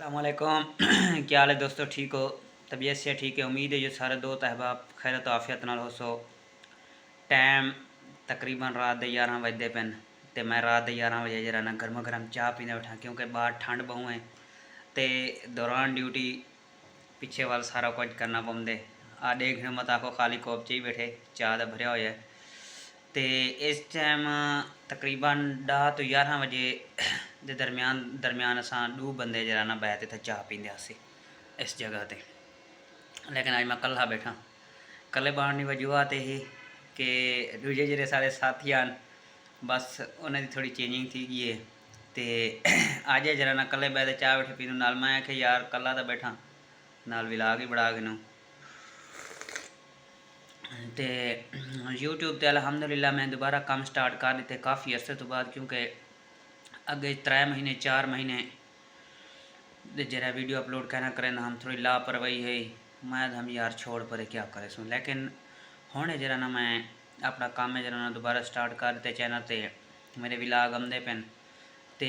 अस्सलामुअलैकुम। क्या हाल है दोस्तों, ठीक हो? तबीयत से ठीक है? उम्मीद है जो सारे दोस्त अहबाब खैरत आफियत नाल हो सो। टाइम तकरीबन रात के 11 बजते पेन तो मैं रात के 11 बजे जरा ना गर्मा गर्म चाह पीने बैठा, क्योंकि बाहर ठंड बहु है तो दौरान ड्यूटी पिछे वाल सारा कुछ करना पौंदे। आ देखने मत आखो खाली कोप च ही बैठे, चाह का भरया होया तो इस टाइम तकरीबन 10 तो 11 बजे के दरम्यान असा 2 बंदे जरा ना बैठ इतने चाह पींदे आसे इस जगह ते। लेकिन अज मैं कल्ला बैठा। कल्ले बाण की वजूहत यही कि दूजे जेह्ड़े साढ़े साथी हैं बस उन्हें थोड़ी चेंजिंग थी गई है तो अज जरा ना कल्ले बैठे चाह बैठे पीनू नाल मैं आख्या यार कल्ला तो बैठा नाल विलाग ही बड़ा गिनू तो यूट्यूब तो अलहमदुलिल्लाह मैं दोबारा काम स्टार्ट कर दिते काफ़ी अरसे तो बाद, क्योंकि अगे 3 महीने 4 महीने जरा वीडियो अपलोड करना करें हम थोड़ी लापरवाही है। मैं हम यार छोड़ पर क्या करे सुन, लेकिन हुणे जरा ना मैं अपना काम है जरा ना दोबारा स्टार्ट कर दिते चैनल ते मेरे विलाग आंदे पेन तो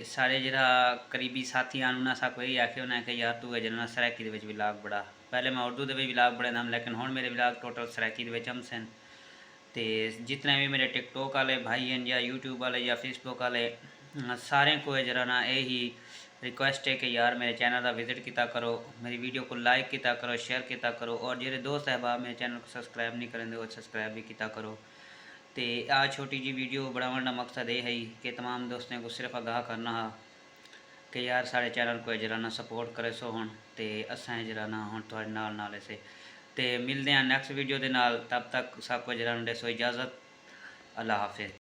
सारे जरा करीबी साथी आन उन्हें सा कोई आखे उन्हें आखे यार तू जरा ना सरैकी दे विलाग बड़ा। पहले मैं उर्दू के भी विलाग बड़े नाम, लेकिन हुण मेरे विलाग टोटल सरैकी दे हम सन। तो जितने भी मेरे टिकटॉक वाले भाई हैं या यूट्यूब वाले या फेसबुक वाले सारे को जरा ना यही रिक्वेस्ट है कि यार मेरे चैनल का विजिट किया करो, मेरी वीडियो को लाइक किया करो, शेयर किया करो, और जो दोस्त अहबाब मेरे चैनल को सब्सक्राइब नहीं करेंगे वो सब्सक्राइब भी किया करो। तो आ छोटी जी वीडियो बनाने का मकसद ये है कि तमाम दोस्तों को सिर्फ आगाह करना है कि यार साढ़े चैनल को जरा ना सपोर्ट करे सो हूँ तो असा जरा ना हूँ थोड़े नाल इसे तो मिलते हैं नैक्सट वीडियो के नाल। तब तक सबको जरा दे सो इजाज़त। अल्लाह हाफिज़।